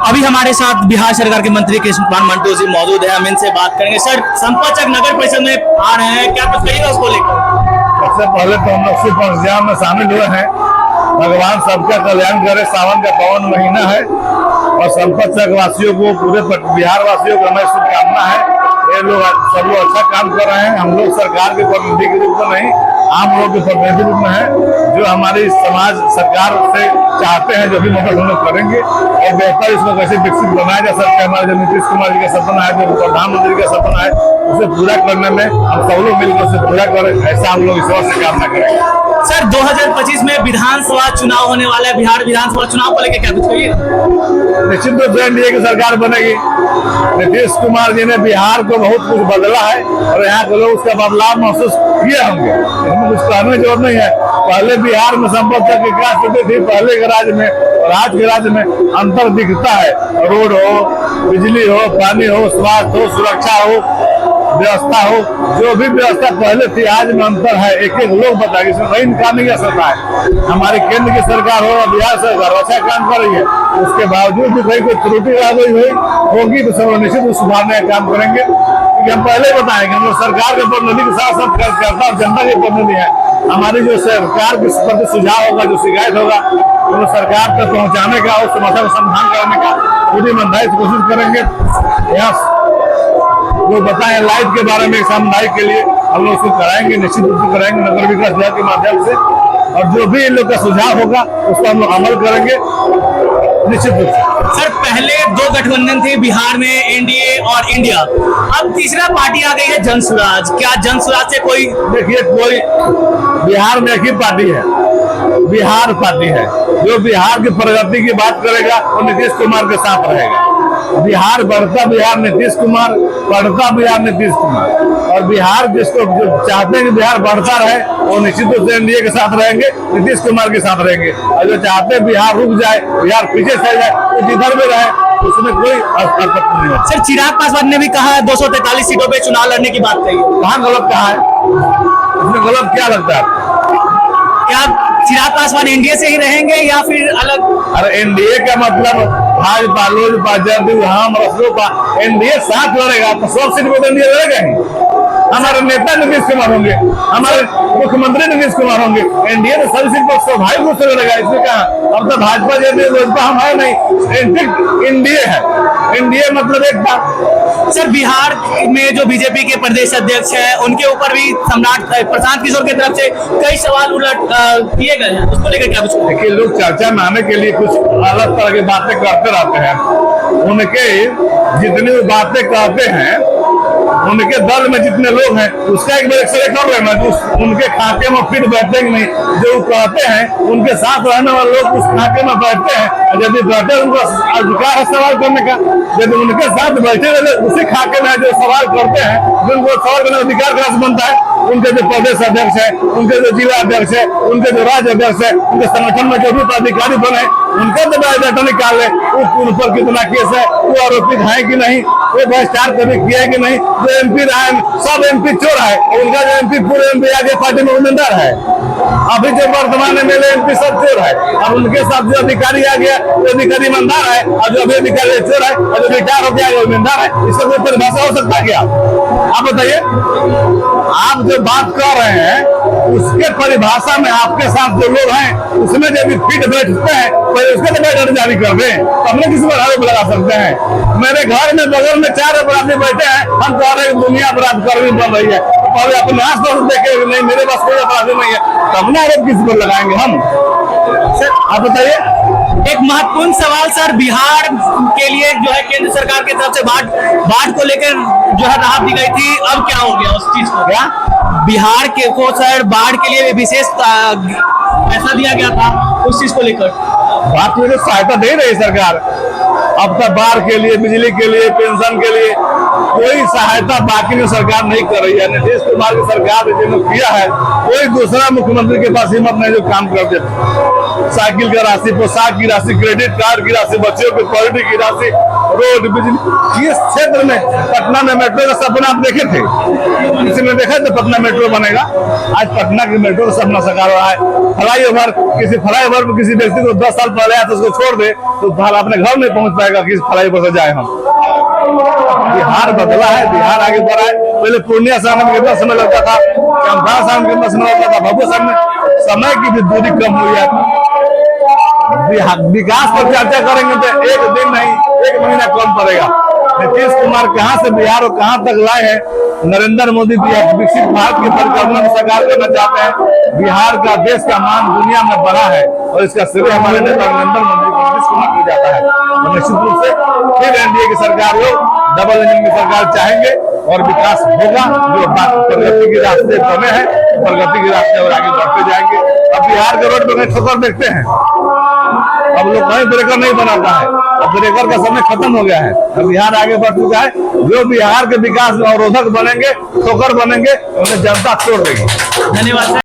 अभी हमारे साथ बिहार सरकार के मंत्री कृष्ण कुमार मंटू जी मौजूद है, हम इनसे बात करेंगे। सर, संपतचक नगर परिषद में आ रहे हैं, क्या कुछ कहिएगा उसको लेकर? सबसे पहले तो हम लोग शिव पंचयाम में शामिल हुए हैं। भगवान सबका कल्याण करे। सावन का पावन महीना है और संपतचक वासियों को, पूरे बिहार वासियों को हमारी शुभकामना है। ये लोग सब लोग अच्छा काम कर रहे हैं। हम लोग सरकार के प्रतिनिधि के रूप में नहीं, आम लोग के प्रतिनिधि रूप में है, जो हमारी समाज सरकार से चाहते हैं जो भी मदद हम लोग करेंगे और बेहतर इसको कैसे विकसित बनाया जा सकता है। हमारे जो नीतीश कुमार जी का सपना है, जो प्रधानमंत्री का सपना है, उसे पूरा करने में हम सब लोग मिलकर उसे पूरा करें, ऐसा हम लोग ईश्वर से कामना करेंगे। सर, 2025 में विधानसभा चुनाव होने वाला है। बिहार विधानसभा चुनाव को लेकर क्या कुछ कहिएगा? निश्चित रूप से एनडीए की सरकार बनेगी। नीतीश कुमार जी ने बिहार को बहुत कुछ बदला है और यहाँ के लोग उसका बदलाव महसूस किए होंगे। इसमें कुछ कहने की जरूरत नहीं है। पहले बिहार में संपत्ति की क्या स्थिति थी पहले के राज्य में और आज के राज्य में अंतर दिखता है। रोड हो, बिजली हो, पानी हो, स्वास्थ्य हो, सुरक्षा हो, व्यवस्था हो, जो भी व्यवस्था पहले थी आज में अंतर है। एक एक लोग बताएंगे, इसमें नई निकालने की सकता है। हमारी केंद्र की सरकार हो और बिहार सरकार अच्छा काम कर रही है, उसके बावजूद भी कहीं कोई त्रुटि रह गई होगी तो सब निश्चित सुधारने का काम करेंगे। क्योंकि हम पहले बताएंगे, हम लोग सरकार के प्रतिनिधि के साथ साथ करता और जनता के प्रतिनिधि है। हमारी जो सरकार के प्रति सुझाव होगा, जो शिकायत होगा, वो सरकार तक पहुँचाने का और समस्या का समाधान करने का पूरी ईमानदारी से कोशिश करेंगे। यहाँ वो बताएं लाइट के बारे में सामुदायिक के लिए हम लोग उसको कराएंगे, निश्चित रूप से कराएंगे नगर विकास विभाग के माध्यम से। और जो भी इन लोग का सुझाव होगा उसको हम लोग अमल करेंगे निश्चित रूप से। सर, पहले दो गठबंधन थे बिहार में, एनडीए और इंडिया। अब तीसरा पार्टी आ गई है जनसुराज। क्या जनसुराज से कोई? देखिए, कोई बिहार में एक ही पार्टी है, बिहार पार्टी है। जो बिहार की प्रगति की बात करेगा वो नीतीश कुमार के साथ रहेगा। बिहार बढ़ता बिहार नीतीश कुमार, बढ़ता बिहार नीतीश कुमार। और बिहार जिसको जो चाहते हैं कि बिहार बढ़ता रहे वो निश्चित रूप से एनडीए के साथ रहेंगे, नीतीश कुमार के साथ रहेंगे। और जो चाहते हैं बिहार रुक जाए, बिहार पीछे चल जाए, वो जिधर में रहे उसमें कोई आपत्ति नहीं है। सर, चिराग पासवान ने भी कहा है 243 सीटों पे चुनाव लड़ने की बात कही है। कहाँ गलत कहा है? इसमें गलत क्या लगता है? क्या चिराग पासवान एनडीए से ही रहेंगे या फिर अलग? अरे एनडीए का मतलब भाजपा, लोजपा, जदयू, हम, रासलोपा, एनडीए साथ लड़ेगा तो 100 सीट पर एनडीए लड़ेगा ही। हमारे नेता नीतीश कुमार होंगे, हमारे मुख्यमंत्री नीतीश कुमार होंगे। एनडीए तो सभी सीट पर स्वाभाविक रूप से लड़ेगा। इसमें कहा अब तो भाजपा, जदयू, लोजपा हम है नहीं, एनडीए है। एनडीए मतलब एक बात। सर, बिहार में जो बीजेपी के प्रदेश अध्यक्ष हैं उनके ऊपर भी सम्राट प्रशांत किशोर की तरफ से कई सवाल उलट किए गए हैं, उसको लेकर क्या कुछ? देखिए, लोग चर्चा में आने के लिए कुछ अलग तरह की बातें करते रहते हैं। उनके जितनी बातें कहते हैं, उनके दल में जितने लोग हैं उसका एक बार एक्सरे कर लेना, उनके खाते में फिट बैठते कि नहीं। जो कहते हैं उनके साथ रहने वाले लोग उस खाते में बैठते हैं, यदि बैठे उनको अधिकार है सवाल करने का। यदि उनके साथ बैठे वाले उसी खाते में जो सवाल करते हैं, जिनको सवाल करने का अधिकार कहाँ से बनता है? उनके जो प्रदेश अध्यक्ष है, उनके जो जिला अध्यक्ष है, उनके जो राज्य अध्यक्ष है, उनके संगठन में जो भी पदाधिकारी बने उनका तो बायोडाटा निकाल ले, उन पर कितना केस है, वो आरोपित है कि नहीं, वो भ्रष्टाचार कभी किया है कि नहीं। जो एमपी रहा है सब एमपी चोर है, उनका जो एमपी पूरे एमपी आगे पार्टी में उम्मीदवार है। अभी जो वर्तमान में एमपी सब चोर है। अब उनके साथ जो अधिकारी आ गया वो अधिकारी ईमानदार है और जो अभी अधिकारी चोर है और जो रिटायर हो गया वो ईमानदार है। इसका कोई परिभाषा हो सकता है क्या? आप बताइए। आप जो बात कर रहे हैं उसके परिभाषा में आपके साथ जो लोग हैं उसमें जब फिट बैठते हैं तो उसके तो बैठने जारी कर दें, तो हमने किसी पर आरोप लगा सकते हैं। मेरे घर में बगल में 4 अपराधी बैठे हैं, हम कह रहे हैं दुनिया अपराध कर्मी बन रही है, तो पहले अपने आसपास देखे नहीं मेरे पास कोई अपराधी नहीं है, तो हमने आरोप किसी पर लगाएंगे हम? सर, आप बताइए। एक महत्वपूर्ण सवाल सर, बिहार के लिए जो है केंद्र सरकार की तरफ से बाढ़ को लेकर जो है राहत दी गई थी, अब क्या हो गया उस चीज को? क्या बिहार के को सर बाढ़ के लिए विशेष पैसा दिया गया था, उस चीज को लेकर बात में सहायता दे रही सरकार। अब तक बाढ़ के लिए, बिजली के लिए, पेंशन के लिए कोई सहायता बाकी में सरकार नहीं कर रही है। नीतीश कुमार की सरकार ने जो किया है कोई दूसरा मुख्यमंत्री के पास हिम्मत नहीं जो काम कर देते। साइकिल का राशि, पोशाक की राशि, क्रेडिट कार्ड की राशि, बच्चों की क्वालिटी की राशि, रोड, बिजली, इस क्षेत्र में पटना में मेट्रो का सपना आप देखे थे? किसी ने देखा तो पटना मेट्रो बनेगा? आज पटना की मेट्रो का सपना साकार हो रहा है। फ्लाईओवर में किसी व्यक्ति को 10 साल पहले आया तो उसको छोड़ दे तो अपने घर नहीं पहुंच पाएगा कि फ्लाईओवर से जाए हम। बिहार बदला है, बिहार आगे बढ़ा है। पहले पूर्णिया से आने में कितना समय लगता था, जामताड़ा से आने में कितना समय लगता था, भभुआ से में समय की भी दूरी कम हुई है। विकास पर चर्चा करेंगे तो एक दिन नहीं, 1 महीना कम पड़ेगा। नीतीश कुमार कहां से बिहार और कहां तक लाए हैं? नरेंद्र मोदी विकसित भारत की परिकल्पना को साकार करना चाहते हैं। बिहार का, देश का मान दुनिया में बढ़ा है और इसका श्रेय हमारे नेता नरेंद्र मोदी को, नीतीश कुमार को जाता है। तो निश्चित रूप से फिर एनडीए की सरकार हो, डबल इंजन की सरकार चाहेंगे और विकास होगा। जो बात प्रगति के रास्ते बने हैं, प्रगति के रास्ते और आगे बढ़ते जाएंगे। अब बिहार के रोड पर ठोकर देखते हैं, अब लोग कहीं ब्रेकर नहीं बनाता है, अब ब्रेकर का समय खत्म हो गया है। अब बिहार आगे बढ़ चुका है। जो बिहार के विकास में अवरोधक बनेंगे, ठोकर बनेंगे, उन्हें जनता छोड़ देगी। धन्यवाद।